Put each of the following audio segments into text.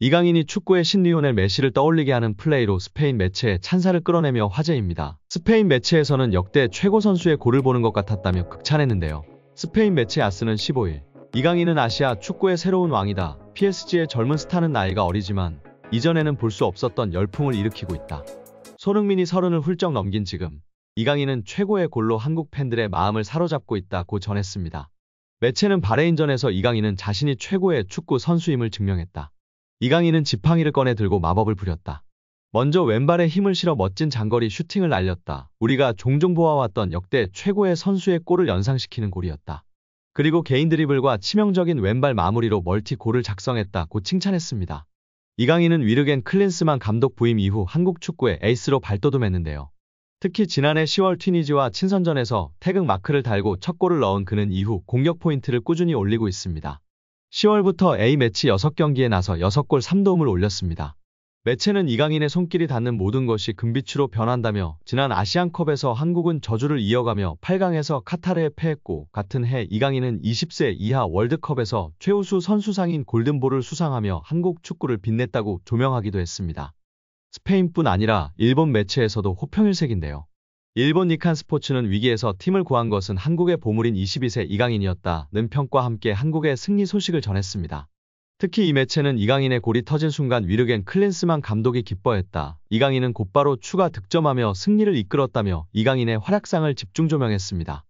이강인이 축구의 신 리오넬 메시를 떠올리게 하는 플레이로 스페인 매체의 찬사를 끌어내며 화제입니다. 스페인 매체에서는 역대 최고 선수의 골을 보는 것 같았다며 극찬했는데요. 스페인 매체 아스는 15일 이강인은 아시아 축구의 새로운 왕이다. PSG의 젊은 스타는 나이가 어리지만 이전에는 볼 수 없었던 열풍을 일으키고 있다. 손흥민이 30을 훌쩍 넘긴 지금 이강인은 최고의 골로 한국 팬들의 마음을 사로잡고 있다고 전했습니다. 매체는 바레인전에서 이강인은 자신이 최고의 축구 선수임을 증명했다. 이강인은 지팡이를 꺼내 들고 마법을 부렸다. 먼저 왼발에 힘을 실어 멋진 장거리 슈팅을 날렸다. 우리가 종종 보아왔던 역대 최고의 선수의 골을 연상시키는 골이었다. 그리고 개인 드리블과 치명적인 왼발 마무리로 멀티골을 작성했다고 칭찬했습니다. 이강인은 위르겐 클린스만 감독 부임 이후 한국 축구의 에이스로 발돋움했는데요. 특히 지난해 10월 튀니지와 친선전에서 태극 마크를 달고 첫 골을 넣은 그는 이후 공격 포인트를 꾸준히 올리고 있습니다. 10월부터 A매치 6경기에 나서 6골 3도움을 올렸습니다. 매체는 이강인의 손길이 닿는 모든 것이 금빛으로 변한다며 지난 아시안컵에서 한국은 저주를 이어가며 8강에서 카타르에 패했고 같은 해 이강인은 20세 이하 월드컵에서 최우수 선수상인 골든볼을 수상하며 한국 축구를 빛냈다고 조명하기도 했습니다. 스페인뿐 아니라 일본 매체에서도 호평일색인데요. 일본 니칸 스포츠는 위기에서 팀을 구한 것은 한국의 보물인 22세 이강인이었다는 평과 함께 한국의 승리 소식을 전했습니다. 특히 이 매체는 이강인의 골이 터진 순간 위르겐 클린스만 감독이 기뻐했다. 이강인은 곧바로 추가 득점하며 승리를 이끌었다며 이강인의 활약상을 집중 조명했습니다.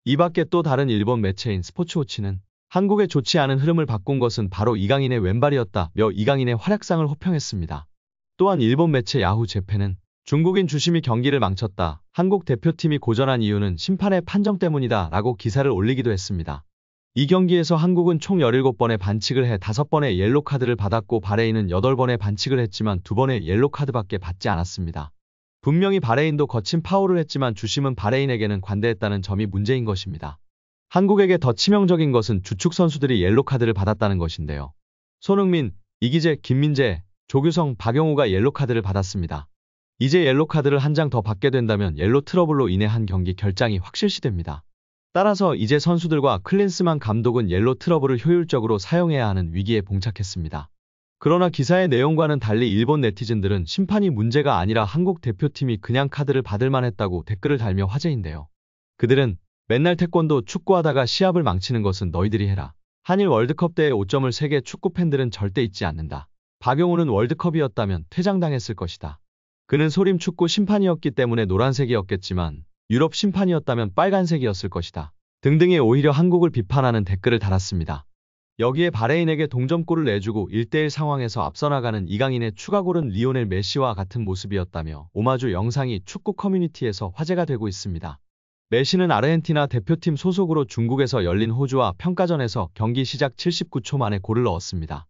이 밖에 또 다른 일본 매체인 스포츠워치는 한국의 좋지 않은 흐름을 바꾼 것은 바로 이강인의 왼발이었다며 이강인의 활약상을 호평했습니다. 또한 일본 매체 야후 재팬은 중국인 주심이 경기를 망쳤다. 한국 대표팀이 고전한 이유는 심판의 판정 때문이다 라고 기사를 올리기도 했습니다. 이 경기에서 한국은 총 17번의 반칙을 해 5번의 옐로카드를 받았고 바레인은 8번의 반칙을 했지만 2번의 옐로카드밖에 받지 않았습니다. 분명히 바레인도 거친 파울을 했지만 주심은 바레인에게는 관대했다는 점이 문제인 것입니다. 한국에게 더 치명적인 것은 주축 선수들이 옐로카드를 받았다는 것인데요. 손흥민, 이기재, 김민재, 조규성, 박용우가 옐로카드를 받았습니다. 이제 옐로카드를 한 장 더 받게 된다면 옐로 트러블로 인해 한 경기 결장이 확실시됩니다. 따라서 이제 선수들과 클린스만 감독은 옐로 트러블을 효율적으로 사용해야 하는 위기에 봉착했습니다. 그러나 기사의 내용과는 달리 일본 네티즌들은 심판이 문제가 아니라 한국 대표팀이 그냥 카드를 받을 만했다고 댓글을 달며 화제인데요. 그들은 맨날 태권도 축구하다가 시합을 망치는 것은 너희들이 해라. 한일 월드컵 때의 5점을 세계 축구 팬들은 절대 잊지 않는다. 박용우는 월드컵이었다면 퇴장당했을 것이다. 그는 소림 축구 심판이었기 때문에 노란색이었겠지만 유럽 심판이었다면 빨간색이었을 것이다. 등등의 오히려 한국을 비판하는 댓글을 달았습니다. 여기에 바레인에게 동점골을 내주고 1대1 상황에서 앞서 나가는 이강인의 추가골은 리오넬 메시와 같은 모습이었다며 오마주 영상이 축구 커뮤니티에서 화제가 되고 있습니다. 메시는 아르헨티나 대표팀 소속으로 중국에서 열린 호주와 평가전에서 경기 시작 79초 만에 골을 넣었습니다.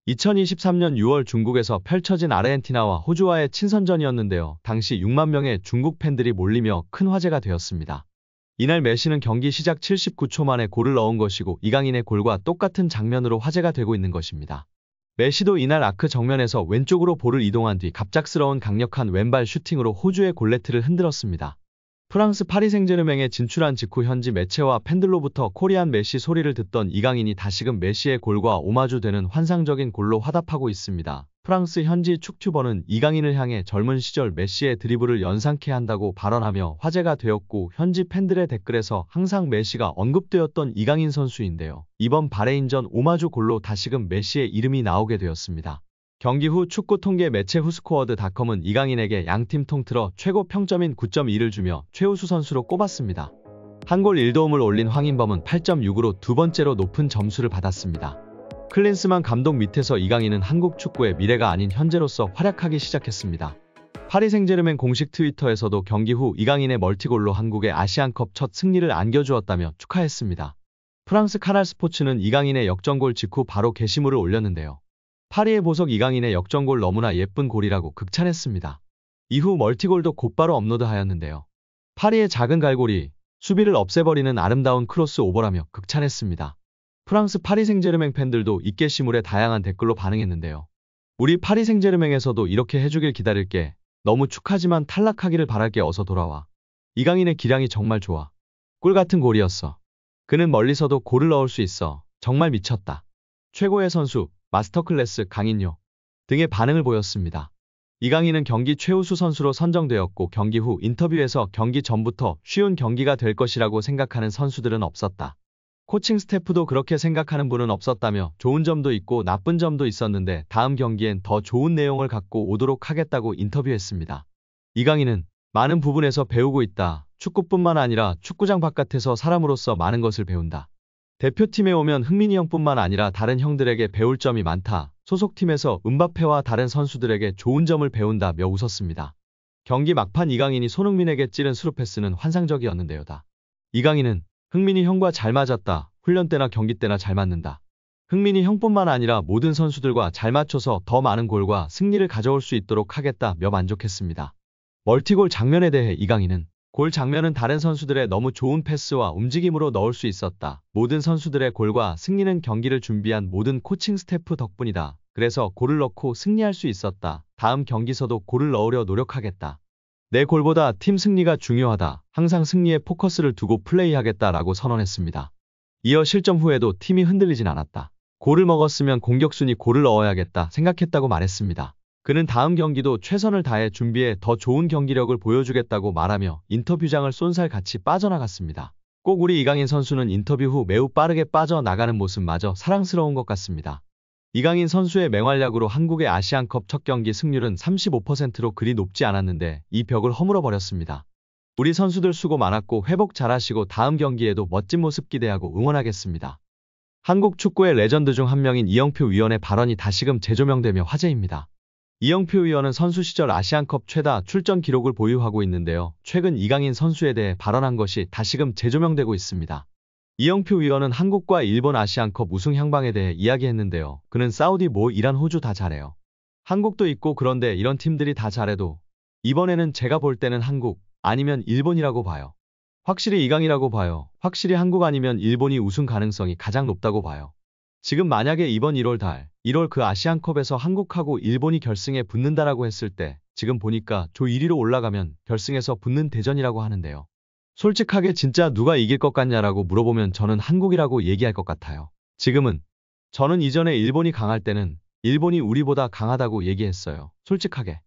2023년 6월 중국에서 펼쳐진 아르헨티나와 호주와의 친선전이었는데요. 당시 6만 명의 중국 팬들이 몰리며 큰 화제가 되었습니다. 이날 메시는 경기 시작 79초 만에 골을 넣은 것이고 이강인의 골과 똑같은 장면으로 화제가 되고 있는 것입니다. 메시도 이날 아크 정면에서 왼쪽으로 볼을 이동한 뒤 갑작스러운 강력한 왼발 슈팅으로 호주의 골네트를 흔들었습니다. 프랑스 파리 생제르맹에 진출한 직후 현지 매체와 팬들로부터 코리안 메시 소리를 듣던 이강인이 다시금 메시의 골과 오마주되는 환상적인 골로 화답하고 있습니다. 프랑스 현지 축튜버는 이강인을 향해 젊은 시절 메시의 드리블을 연상케 한다고 발언하며 화제가 되었고 현지 팬들의 댓글에서 항상 메시가 언급되었던 이강인 선수인데요. 이번 바레인전 오마주 골로 다시금 메시의 이름이 나오게 되었습니다. 경기 후 축구 통계 매체 후스코어드닷컴은 이강인에게 양팀 통틀어 최고 평점인 9.2를 주며 최우수 선수로 꼽았습니다. 한 골 1도움을 올린 황인범은 8.6으로 두 번째로 높은 점수를 받았습니다. 클린스만 감독 밑에서 이강인은 한국 축구의 미래가 아닌 현재로서 활약하기 시작했습니다. 파리 생제르맹 공식 트위터에서도 경기 후 이강인의 멀티골로 한국의 아시안컵 첫 승리를 안겨주었다며 축하했습니다. 프랑스 카날 스포츠는 이강인의 역전골 직후 바로 게시물을 올렸는데요. 파리의 보석 이강인의 역전골 너무나 예쁜 골이라고 극찬했습니다. 이후 멀티골도 곧바로 업로드하였는데요. 파리의 작은 갈고리, 수비를 없애버리는 아름다운 크로스 오버라며 극찬했습니다. 프랑스 파리 생제르맹 팬들도 이 게시물에 다양한 댓글로 반응했는데요. 우리 파리 생제르맹에서도 이렇게 해주길 기다릴게. 너무 축하지만 탈락하기를 바랄게. 어서 돌아와. 이강인의 기량이 정말 좋아. 꿀 같은 골이었어. 그는 멀리서도 골을 넣을 수 있어. 정말 미쳤다. 최고의 선수, 마스터클래스 강인요. 등의 반응을 보였습니다. 이강인은 경기 최우수 선수로 선정되었고 경기 후 인터뷰에서 경기 전부터 쉬운 경기가 될 것이라고 생각하는 선수들은 없었다. 코칭 스태프도 그렇게 생각하는 분은 없었다며 좋은 점도 있고 나쁜 점도 있었는데 다음 경기엔 더 좋은 내용을 갖고 오도록 하겠다고 인터뷰했습니다. 이강인은 많은 부분에서 배우고 있다. 축구뿐만 아니라 축구장 바깥에서 사람으로서 많은 것을 배운다. 대표팀에 오면 흥민이 형뿐만 아니라 다른 형들에게 배울 점이 많다. 소속팀에서 음바페와 다른 선수들에게 좋은 점을 배운다며 웃었습니다. 경기 막판 이강인이 손흥민에게 찌른 스루 패스는 환상적이었는데요다. 이강인은 흥민이 형과 잘 맞았다. 훈련 때나 경기 때나 잘 맞는다. 흥민이 형뿐만 아니라 모든 선수들과 잘 맞춰서 더 많은 골과 승리를 가져올 수 있도록 하겠다며 만족했습니다. 멀티골 장면에 대해 이강인은 골 장면은 다른 선수들의 너무 좋은 패스와 움직임으로 넣을 수 있었다. 모든 선수들의 골과 승리는 경기를 준비한 모든 코칭 스태프 덕분이다. 그래서 골을 넣고 승리할 수 있었다. 다음 경기서도 골을 넣으려 노력하겠다. 내 골보다 팀 승리가 중요하다. 항상 승리에 포커스를 두고 플레이하겠다라고 선언했습니다. 이어 실점 후에도 팀이 흔들리진 않았다. 골을 먹었으면 공격순위 골을 넣어야겠다 생각했다고 말했습니다. 그는 다음 경기도 최선을 다해 준비해 더 좋은 경기력을 보여주겠다고 말하며 인터뷰장을 쏜살같이 빠져나갔습니다. 꼭 우리 이강인 선수는 인터뷰 후 매우 빠르게 빠져나가는 모습마저 사랑스러운 것 같습니다. 이강인 선수의 맹활약으로 한국의 아시안컵 첫 경기 승률은 35%로 그리 높지 않았는데 이 벽을 허물어버렸습니다. 우리 선수들 수고 많았고 회복 잘하시고 다음 경기에도 멋진 모습 기대하고 응원하겠습니다. 한국 축구의 레전드 중 한 명인 이영표 위원의 발언이 다시금 재조명되며 화제입니다. 이영표 위원은 선수 시절 아시안컵 최다 출전 기록을 보유하고 있는데요. 최근 이강인 선수에 대해 발언한 것이 다시금 재조명되고 있습니다. 이영표 위원은 한국과 일본 아시안컵 우승 향방에 대해 이야기했는데요. 그는 사우디, 이란, 호주 다 잘해요. 한국도 있고 그런데 이런 팀들이 다 잘해도 이번에는 제가 볼 때는 한국 아니면 일본이라고 봐요. 확실히 이강이라고 봐요. 확실히 한국 아니면 일본이 우승 가능성이 가장 높다고 봐요. 지금 만약에 이번 1월 그 아시안컵에서 한국하고 일본이 결승에 붙는다라고 했을 때 지금 보니까 조 1위로 올라가면 결승에서 붙는 대전이라고 하는데요. 솔직하게 진짜 누가 이길 것 같냐라고 물어보면 저는 한국이라고 얘기할 것 같아요. 지금은. 저는 이전에 일본이 강할 때는 일본이 우리보다 강하다고 얘기했어요. 솔직하게.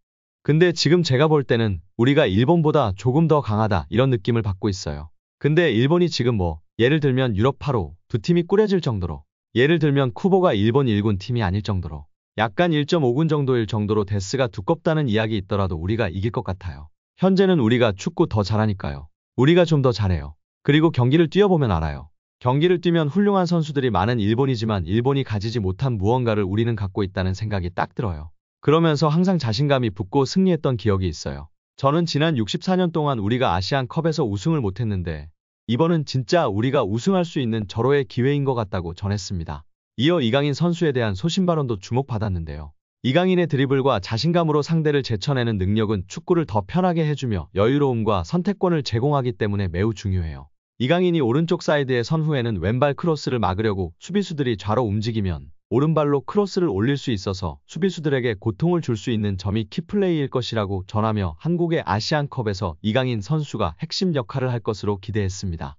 근데 지금 제가 볼 때는 우리가 일본보다 조금 더 강하다 이런 느낌을 받고 있어요. 근데 일본이 지금 예를 들면 유럽 8호 두 팀이 꾸려질 정도로 예를 들면 쿠보가 일본 1군 팀이 아닐 정도로 약간 1.5군 정도일 정도로 데스가 두껍다는 이야기 있더라도 우리가 이길 것 같아요. 현재는 우리가 축구 더 잘하니까요. 우리가 좀 더 잘해요. 그리고 경기를 뛰어보면 알아요. 경기를 뛰면 훌륭한 선수들이 많은 일본이지만 일본이 가지지 못한 무언가를 우리는 갖고 있다는 생각이 딱 들어요. 그러면서 항상 자신감이 붙고 승리했던 기억이 있어요. 저는 지난 64년 동안 우리가 아시안컵에서 우승을 못했는데 이번은 진짜 우리가 우승할 수 있는 절호의 기회인 것 같다고 전했습니다. 이어 이강인 선수에 대한 소신 발언도 주목받았는데요. 이강인의 드리블과 자신감으로 상대를 제쳐내는 능력은 축구를 더 편하게 해주며 여유로움과 선택권을 제공하기 때문에 매우 중요해요. 이강인이 오른쪽 사이드에 선 후에는 왼발 크로스를 막으려고 수비수들이 좌로 움직이면 오른발로 크로스를 올릴 수 있어서 수비수들에게 고통을 줄 수 있는 점이 키플레이일 것이라고 전하며 한국의 아시안컵에서 이강인 선수가 핵심 역할을 할 것으로 기대했습니다.